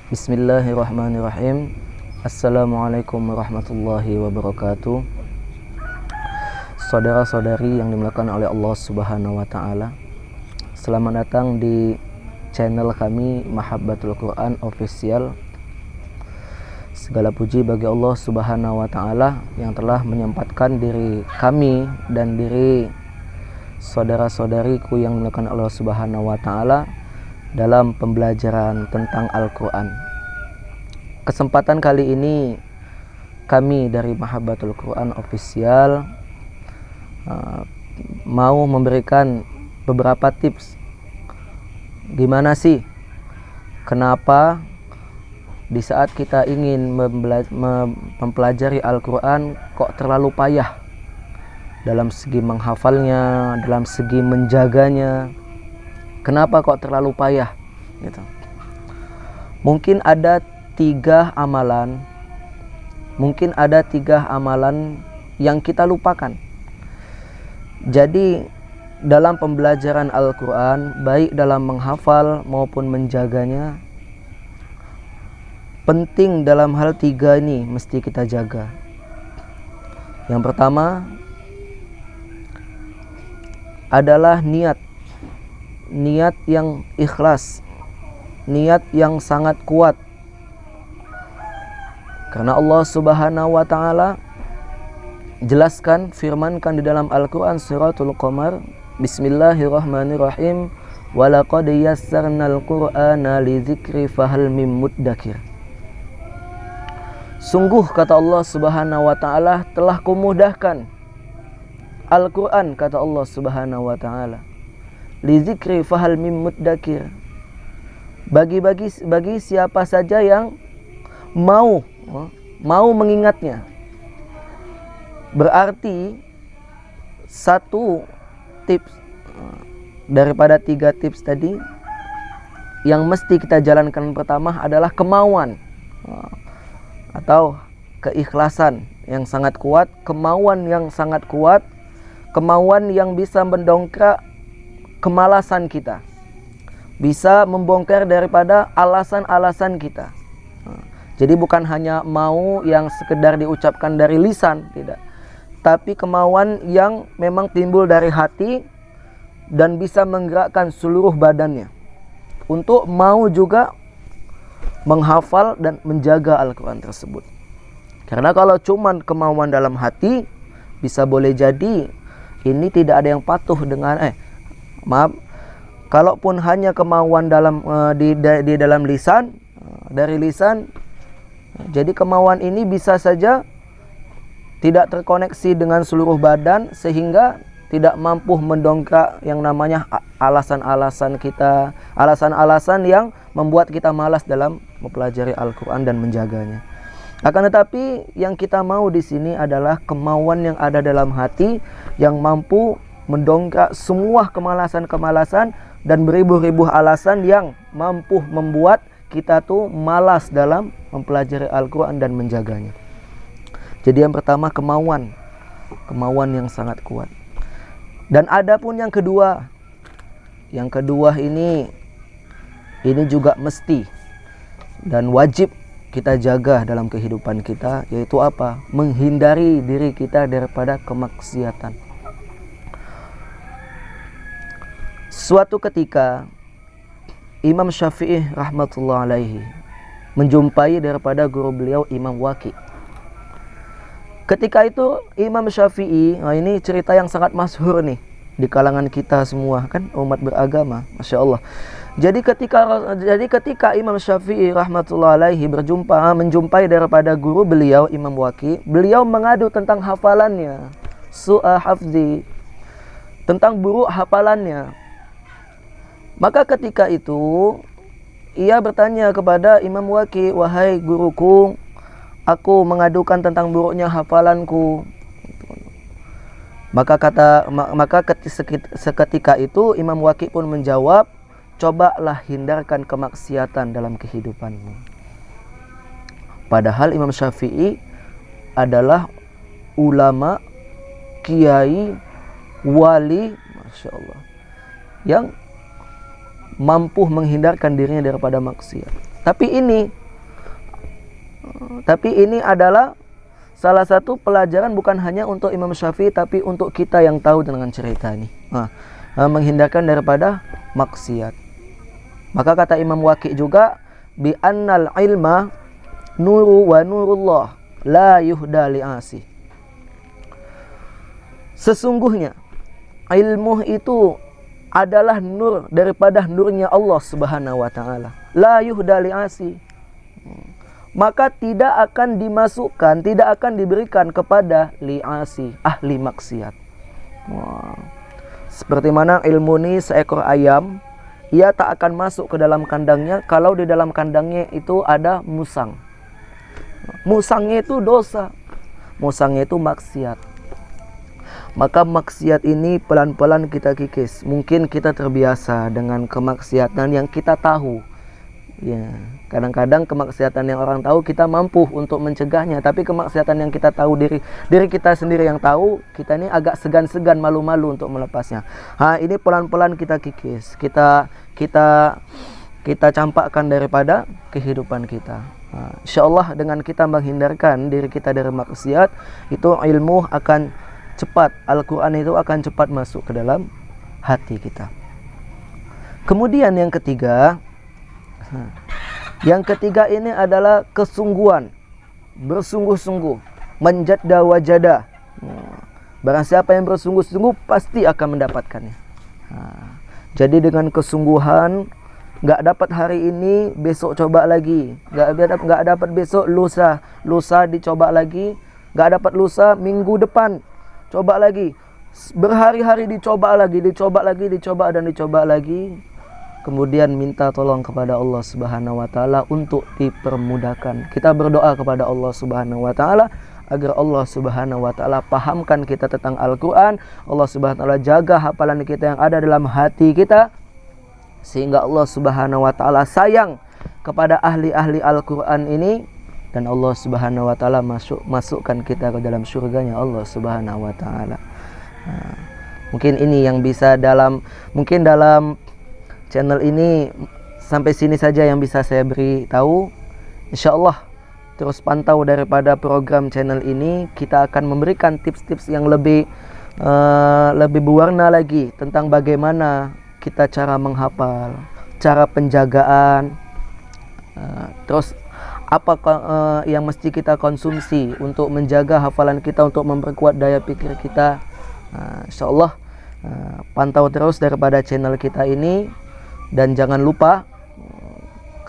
Bismillahirrahmanirrahim. Assalamualaikum warahmatullahi wabarakatuh. Saudara-saudari yang dimuliakan oleh Allah Subhanahu wa taala. Selamat datang di channel kami Mahabbatul Quran Official. Segala puji bagi Allah Subhanahu wa taala yang telah menyempatkan diri kami dan diri saudara-saudariku yang dimuliakan Allah Subhanahu wa taala dalam pembelajaran tentang Al-Quran. Kesempatan kali ini kami dari Mahabbatul Quran Official mau memberikan beberapa tips. Gimana sih kenapa di saat kita ingin mempelajari Al-Quran kok terlalu payah dalam segi menghafalnya, dalam segi menjaganya. Kenapa kok terlalu payah gitu. Mungkin ada tiga amalan yang kita lupakan. Jadi dalam pembelajaran Al-Quran, baik dalam menghafal maupun menjaganya, penting dalam hal tiga ini mesti kita jaga. Yang pertama adalah niat yang ikhlas, niat yang sangat kuat. Karena Allah Subhanahu wa taala jelaskan, firmankan di dalam Al-Quran suratul Qamar, Bismillahirrahmanirrahim, walaqad yassarnal Qur'ana lidzikri fahal mim muddakir. Sungguh kata Allah Subhanahu wa taala telah kumudahkan Al-Quran, kata Allah Subhanahu wa taala, lizikri fahal mim muddakir, bagi siapa saja yang mau mengingatnya. Berarti satu tips daripada tiga tips tadi yang mesti kita jalankan pertama adalah kemauan atau keikhlasan yang sangat kuat, kemauan yang sangat kuat, kemauan yang bisa mendongkrak kemalasan kita, bisa membongkar daripada alasan-alasan kita. Jadi bukan hanya mau yang sekedar diucapkan dari lisan, tidak, tapi kemauan yang memang timbul dari hati dan bisa menggerakkan seluruh badannya untuk mau juga menghafal dan menjaga Al-Quran tersebut. Karena kalau cuman kemauan dalam hati, bisa boleh jadi ini tidak ada yang patuh dengan kalaupun hanya kemauan dalam di dalam lisan, dari lisan, jadi kemauan ini bisa saja tidak terkoneksi dengan seluruh badan sehingga tidak mampu mendongkrak yang namanya alasan-alasan kita, alasan-alasan yang membuat kita malas dalam mempelajari Al-Quran dan menjaganya. Akan tetapi yang kita mau di sini adalah kemauan yang ada dalam hati yang mampu mendongkrak semua kemalasan-kemalasan dan beribu-ribu alasan yang mampu membuat kita tuh malas dalam mempelajari Al-Quran dan menjaganya. Jadi yang pertama kemauan yang sangat kuat. Dan ada pun yang kedua. Yang kedua ini juga mesti dan wajib kita jaga dalam kehidupan kita, yaitu apa? Menghindari diri kita daripada kemaksiatan. Suatu ketika Imam Syafi'i rahmatullah alaihi menjumpai daripada guru beliau Imam Waqi. Ketika itu Imam Syafi'i, ini cerita yang sangat masyhur nih di kalangan kita semua kan, umat beragama, Masya Allah. Jadi ketika Imam Syafi'i rahmatullah alaihi menjumpai daripada guru beliau Imam Waqi, beliau mengadu tentang hafalannya, su'a hafzi, tentang buruk hafalannya. Maka ketika itu ia bertanya kepada Imam Waqi, wahai guruku, aku mengadukan tentang buruknya hafalanku. Maka seketika itu Imam Waqi pun menjawab, cobalah hindarkan kemaksiatan dalam kehidupanmu. Padahal Imam Syafi'i adalah ulama, kiai, wali, Masya Allah, yang mampu menghindarkan dirinya daripada maksiat. Tapi ini adalah salah satu pelajaran bukan hanya untuk Imam Syafi'i, tapi untuk kita yang tahu dengan cerita ini. Menghindarkan daripada maksiat. Maka kata Imam Waqi juga, bi annal ilma nuru wa nurullah la yuhda li'asi. Sesungguhnya ilmu itu adalah nur daripada nurnya Allah Subhanahu wa taala. La yuhda li'asi. Maka tidak akan dimasukkan, tidak akan diberikan kepada li'asi, ahli maksiat. Seperti mana ilmu ini seekor ayam, ia tak akan masuk ke dalam kandangnya kalau di dalam kandangnya itu ada musang. Musangnya itu dosa, musangnya itu maksiat. Maka maksiat ini pelan-pelan kita kikis. Mungkin kita terbiasa dengan kemaksiatan yang kita tahu. Ya, kadang-kadang kemaksiatan yang orang tahu kita mampu untuk mencegahnya, tapi kemaksiatan yang kita tahu diri kita sendiri yang tahu, kita ini agak segan-segan, malu-malu untuk melepasnya. Ini pelan-pelan kita kikis, kita campakkan daripada kehidupan kita. Insyaallah dengan kita menghindarkan diri kita dari maksiat, itu ilmu akan cepat, Al-Quran itu akan cepat masuk ke dalam hati kita. Kemudian yang ketiga ini adalah kesungguhan, bersungguh-sungguh, menjadda wajada. Barang siapa yang bersungguh-sungguh pasti akan mendapatkannya. Jadi dengan kesungguhan, nggak dapat hari ini, besok coba lagi. Nggak dapat besok, lusa dicoba lagi. Nggak dapat lusa, minggu depan coba lagi. Berhari-hari dicoba lagi, dicoba lagi. Kemudian minta tolong kepada Allah Subhanahu wa taala untuk dipermudahkan. Kita berdoa kepada Allah Subhanahu wa taala agar Allah Subhanahu wa taala pahamkan kita tentang Al-Qur'an. Allah Subhanahu wa taala jaga hafalan kita yang ada dalam hati kita, sehingga Allah Subhanahu wa taala sayang kepada ahli-ahli Al-Qur'an ini, dan Allah Subhanahu wa taala masukkan kita ke dalam surganya Allah Subhanahu wa taala. Mungkin ini yang bisa dalam channel ini sampai sini saja yang bisa saya beri tahu. Insyaallah terus pantau daripada program channel ini, kita akan memberikan tips-tips yang lebih berwarna lagi tentang bagaimana kita cara menghafal, cara penjagaan, terus apa yang mesti kita konsumsi untuk menjaga hafalan kita, untuk memperkuat daya pikir kita. Insyaallah pantau terus daripada channel kita ini. Dan jangan lupa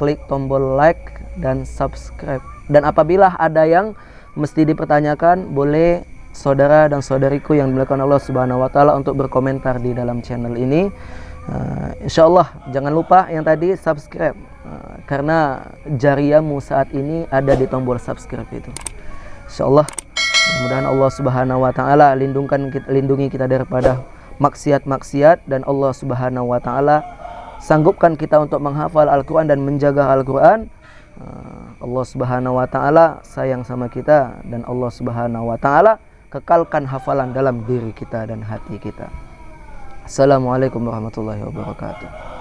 klik tombol like dan subscribe. Dan apabila ada yang mesti dipertanyakan, boleh saudara dan saudariku yang dimuliakan Allah Subhanahu wa taala untuk berkomentar di dalam channel ini. Insyaallah jangan lupa yang tadi subscribe, karena jariahmu saat ini ada di tombol subscribe itu. Insyaallah mudah-mudahan Allah Subhanahu wa taala lindungi kita daripada maksiat-maksiat, dan Allah Subhanahu wa taala sanggupkan kita untuk menghafal Al-Quran dan menjaga Al-Quran. Allah Subhanahu wa ta'ala sayang sama kita, dan Allah Subhanahu wa ta'ala kekalkan hafalan dalam diri kita dan hati kita. Assalamualaikum warahmatullahi wabarakatuh.